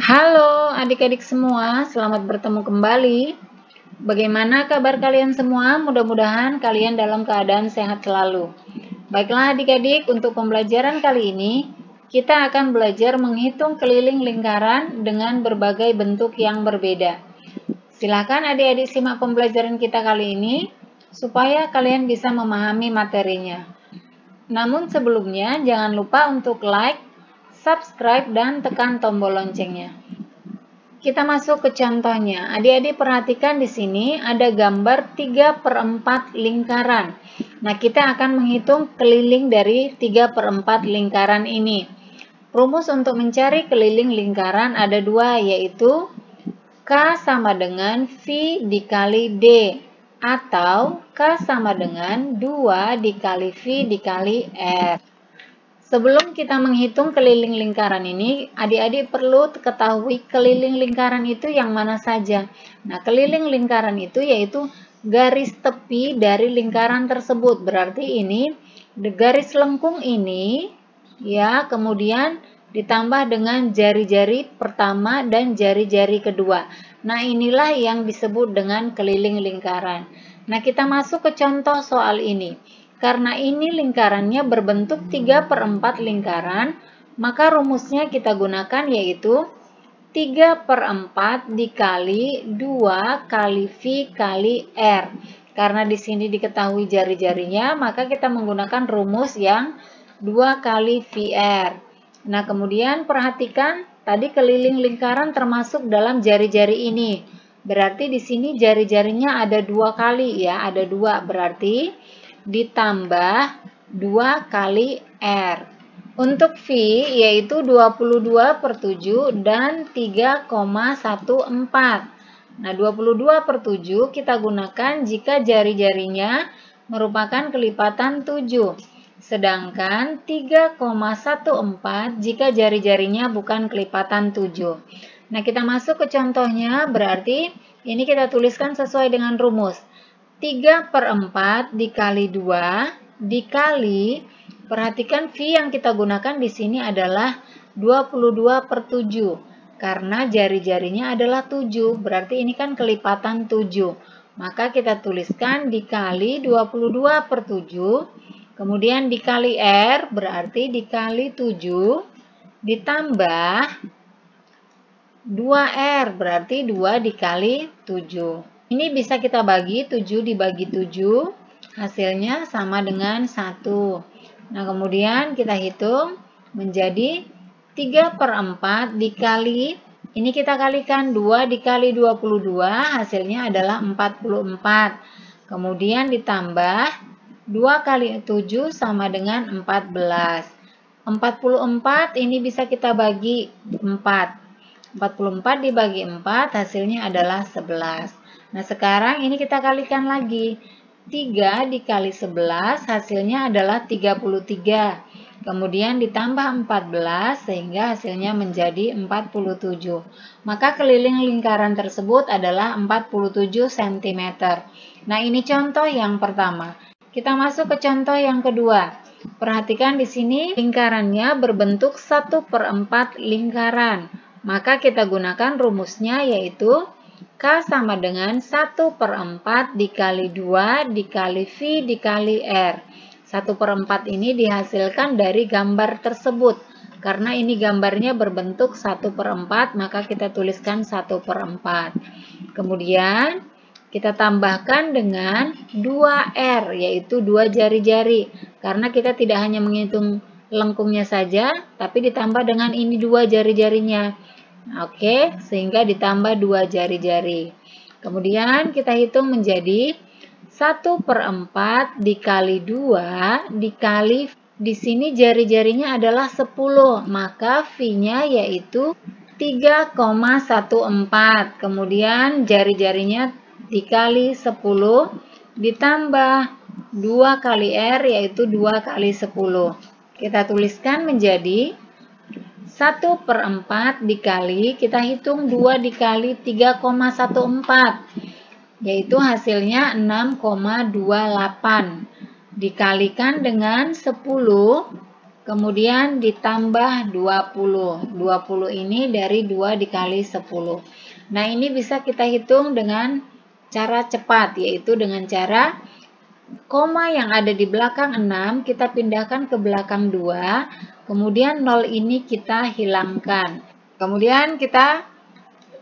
Halo adik-adik semua, selamat bertemu kembali. Bagaimana kabar kalian semua? Mudah-mudahan kalian dalam keadaan sehat selalu. Baiklah adik-adik, untuk pembelajaran kali ini, kita akan belajar menghitung keliling lingkaran dengan berbagai bentuk yang berbeda. Silakan adik-adik simak pembelajaran kita kali ini, supaya kalian bisa memahami materinya. Namun sebelumnya, jangan lupa untuk like, subscribe, dan tekan tombol loncengnya. Kita masuk ke contohnya. Adik-adik perhatikan di sini ada gambar 3/4 lingkaran. Nah, kita akan menghitung keliling dari 3/4 lingkaran ini. Rumus untuk mencari keliling lingkaran ada dua, yaitu K sama dengan V dikali D, atau K sama dengan 2 dikali V dikali R. Sebelum kita menghitung keliling lingkaran ini, adik-adik perlu ketahui keliling lingkaran itu yang mana saja. Nah, keliling lingkaran itu yaitu garis tepi dari lingkaran tersebut. Berarti ini garis lengkung ini, ya, kemudian ditambah dengan jari-jari pertama dan jari-jari kedua. Nah, inilah yang disebut dengan keliling lingkaran. Nah, kita masuk ke contoh soal ini. Karena ini lingkarannya berbentuk 3/4 lingkaran, maka rumusnya kita gunakan yaitu 3/4 dikali 2 kali V kali R. Karena di sini diketahui jari-jarinya, maka kita menggunakan rumus yang 2 kali VR. Nah, kemudian perhatikan tadi keliling lingkaran termasuk dalam jari-jari ini. Berarti di sini jari-jarinya ada 2 kali ya, ada 2 berarti ditambah 2 kali R. Untuk V yaitu 22/7 dan 3,14. Nah, 22/7 kita gunakan jika jari-jarinya merupakan kelipatan 7. Sedangkan 3,14 jika jari-jarinya bukan kelipatan 7. Nah, kita masuk ke contohnya, berarti ini kita tuliskan sesuai dengan rumus. 3/4 dikali 2 dikali, perhatikan V yang kita gunakan di sini adalah 22/7 karena jari-jarinya adalah 7, berarti ini kan kelipatan 7. Maka kita tuliskan dikali 22/7, kemudian dikali R berarti dikali 7 ditambah 2R berarti 2 dikali 7. Ini bisa kita bagi, 7 dibagi 7, hasilnya sama dengan 1. Nah, kemudian kita hitung menjadi 3/4 dikali, ini kita kalikan 2 dikali 22, hasilnya adalah 44. Kemudian ditambah 2 kali 7 sama dengan 14. 44 ini bisa kita bagi 4. 44 dibagi 4 hasilnya adalah 11. Nah, sekarang ini kita kalikan lagi. 3 dikali 11 hasilnya adalah 33. Kemudian ditambah 14 sehingga hasilnya menjadi 47. Maka keliling lingkaran tersebut adalah 47 cm. Nah, ini contoh yang pertama. Kita masuk ke contoh yang kedua. Perhatikan di sini lingkarannya berbentuk 1/4 lingkaran. Maka kita gunakan rumusnya yaitu K sama dengan 1/4 dikali 2 dikali V dikali R. 1/4 ini dihasilkan dari gambar tersebut. Karena ini gambarnya berbentuk 1/4, maka kita tuliskan 1/4. Kemudian kita tambahkan dengan 2R, yaitu 2 jari-jari. Karena kita tidak hanya menghitung lengkungnya saja, tapi ditambah dengan ini 2 jari-jarinya. Oke, sehingga ditambah 2 jari-jari. Kemudian kita hitung menjadi 1/4 dikali 2 dikali, di sini jari-jarinya adalah 10, maka V-nya yaitu 3,14. Kemudian jari-jarinya dikali 10 ditambah 2 kali R yaitu 2 kali 10. Kita tuliskan menjadi 1/4 dikali, kita hitung 2 dikali 3,14, yaitu hasilnya 6,28. Dikalikan dengan 10, kemudian ditambah 20. 20 ini dari 2 dikali 10. Nah, ini bisa kita hitung dengan cara cepat, yaitu dengan cara koma yang ada di belakang 6 kita pindahkan ke belakang 2, kemudian 0 ini kita hilangkan. Kemudian kita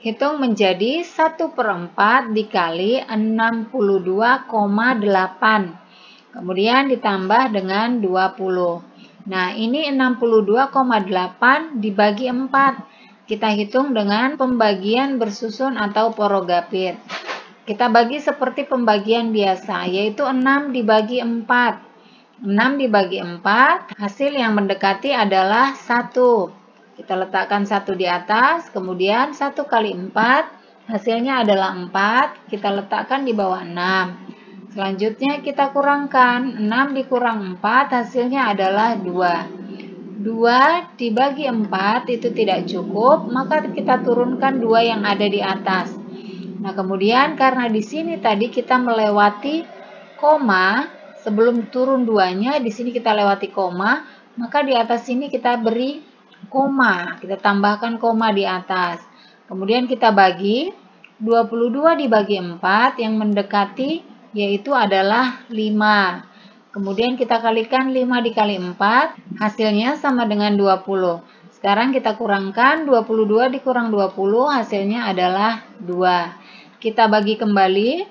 hitung menjadi 1/4 dikali 62,8. Kemudian ditambah dengan 20. Nah, ini 62,8 dibagi 4. Kita hitung dengan pembagian bersusun atau porogapit. Kita bagi seperti pembagian biasa, yaitu 6 dibagi 4. 6 dibagi 4, hasil yang mendekati adalah 1. Kita letakkan 1 di atas, kemudian 1 kali 4, hasilnya adalah 4. Kita letakkan di bawah 6. Selanjutnya kita kurangkan, 6 dikurang 4, hasilnya adalah 2. 2 dibagi 4 itu tidak cukup, maka kita turunkan 2 yang ada di atas. Nah, kemudian karena di sini tadi kita melewati koma, sebelum turun 2-nya, di sini kita lewati koma, maka di atas sini kita beri koma, kita tambahkan koma di atas. Kemudian kita bagi, 22 dibagi 4 yang mendekati yaitu adalah 5. Kemudian kita kalikan 5 dikali 4, hasilnya sama dengan 20. Sekarang kita kurangkan, 22 dikurang 20, hasilnya adalah 2. Kita bagi kembali,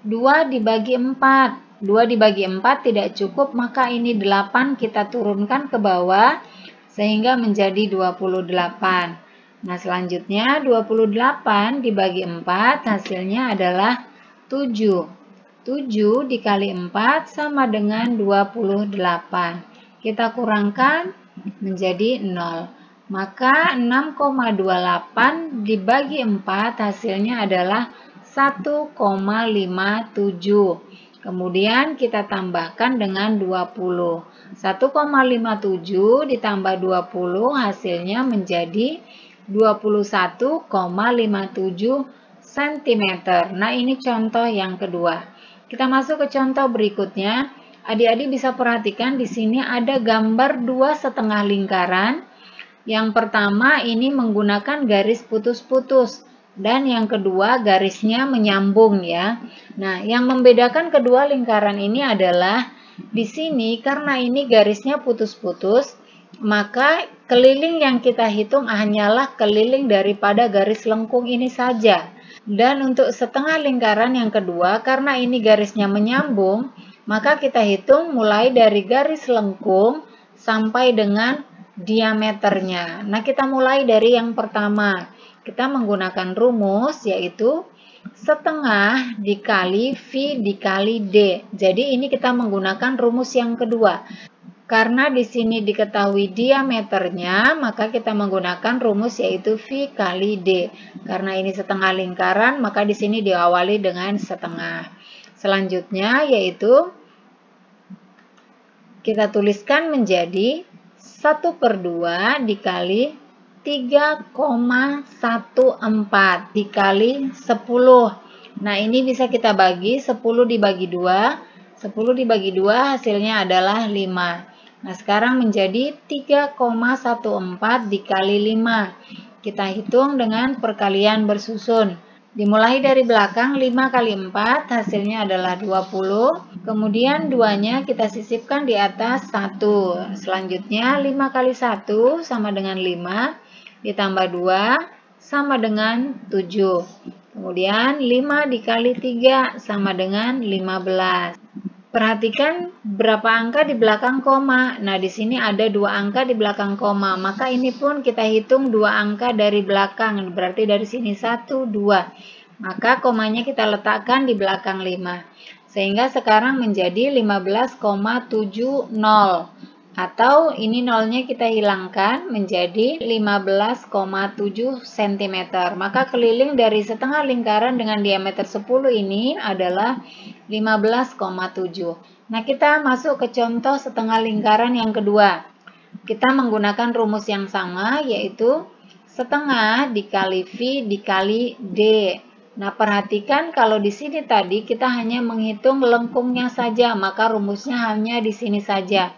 2 dibagi 4. 2 dibagi 4 tidak cukup, maka ini 8 kita turunkan ke bawah, sehingga menjadi 28. Nah, selanjutnya 28 dibagi 4, hasilnya adalah 7. 7 dikali 4 sama dengan 28. Kita kurangkan menjadi 0. Maka 6,28 dibagi 4 hasilnya adalah 1,57. Kemudian kita tambahkan dengan 20. 1,57 ditambah 20 hasilnya menjadi 21,57 cm. Nah, ini contoh yang kedua. Kita masuk ke contoh berikutnya. Adik-adik bisa perhatikan di sini ada gambar 2,5 lingkaran. Yang pertama ini menggunakan garis putus-putus dan yang kedua garisnya menyambung ya. Nah, yang membedakan kedua lingkaran ini adalah di sini karena ini garisnya putus-putus, maka keliling yang kita hitung hanyalah keliling daripada garis lengkung ini saja. Dan untuk setengah lingkaran yang kedua, karena ini garisnya menyambung, maka kita hitung mulai dari garis lengkung sampai dengan diameternya. Nah, kita mulai dari yang pertama. Kita menggunakan rumus yaitu setengah dikali V dikali D. Jadi ini kita menggunakan rumus yang kedua. Karena di sini diketahui diameternya, maka kita menggunakan rumus yaitu V kali D. Karena ini setengah lingkaran, maka di sini diawali dengan setengah. Selanjutnya yaitu kita tuliskan menjadi 1/2 dikali 3,14 dikali 10. Nah, ini bisa kita bagi, 10 dibagi 2. 10 dibagi 2 hasilnya adalah 5. Nah, sekarang menjadi 3,14 dikali 5. Kita hitung dengan perkalian bersusun. Dimulai dari belakang, 5 kali 4 hasilnya adalah 20. Kemudian 2-nya kita sisipkan di atas 1. Selanjutnya 5 kali 1 sama dengan 5. Ditambah 2 sama dengan 7. Kemudian 5 dikali 3 sama dengan 15. Perhatikan berapa angka di belakang koma. Nah, di sini ada 2 angka di belakang koma. Maka ini pun kita hitung 2 angka dari belakang. Berarti dari sini 1, 2. Maka komanya kita letakkan di belakang 5. Sehingga sekarang menjadi 15,70. Atau ini nolnya kita hilangkan menjadi 15,7 cm. Maka keliling dari setengah lingkaran dengan diameter 10 ini adalah 15,7. Nah, kita masuk ke contoh setengah lingkaran yang kedua. Kita menggunakan rumus yang sama yaitu setengah dikali V dikali D. Nah, perhatikan kalau di sini tadi kita hanya menghitung lengkungnya saja, maka rumusnya hanya di sini saja.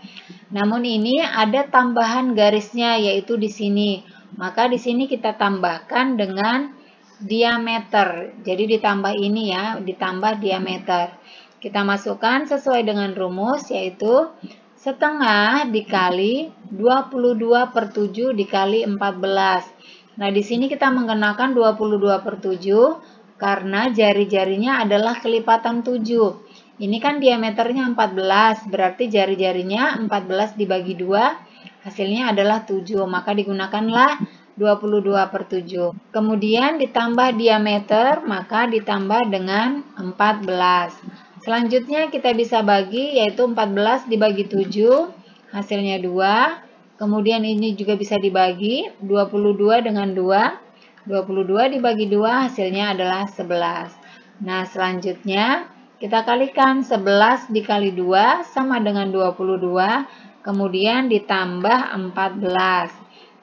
Namun ini ada tambahan garisnya, yaitu di sini. Maka di sini kita tambahkan dengan diameter. Jadi ditambah ini ya, ditambah diameter. Kita masukkan sesuai dengan rumus, yaitu setengah dikali 22/7 dikali 14. Nah, di sini kita menggunakan 22/7 karena jari-jarinya adalah kelipatan 7. Ini kan diameternya 14, berarti jari-jarinya 14 dibagi 2, hasilnya adalah 7. Maka digunakanlah 22/7. Kemudian ditambah diameter, maka ditambah dengan 14. Selanjutnya kita bisa bagi, yaitu 14 dibagi 7, hasilnya 2. Kemudian ini juga bisa dibagi, 22 dengan 2. 22 dibagi 2, hasilnya adalah 11. Nah, selanjutnya kita kalikan 11 dikali 2 sama dengan 22, kemudian ditambah 14.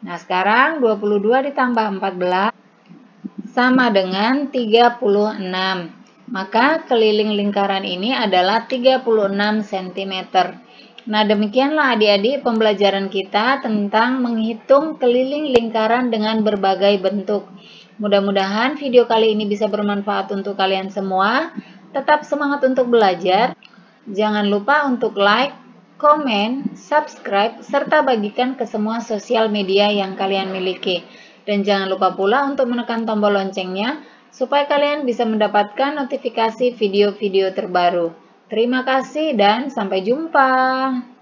Nah, sekarang 22 ditambah 14 sama dengan 36. Maka keliling lingkaran ini adalah 36 cm. Nah, demikianlah adik-adik pembelajaran kita tentang menghitung keliling lingkaran dengan berbagai bentuk. Mudah-mudahan video kali ini bisa bermanfaat untuk kalian semua. Tetap semangat untuk belajar. Jangan lupa untuk like, komen, subscribe, serta bagikan ke semua sosial media yang kalian miliki. Dan jangan lupa pula untuk menekan tombol loncengnya, supaya kalian bisa mendapatkan notifikasi video-video terbaru. Terima kasih dan sampai jumpa.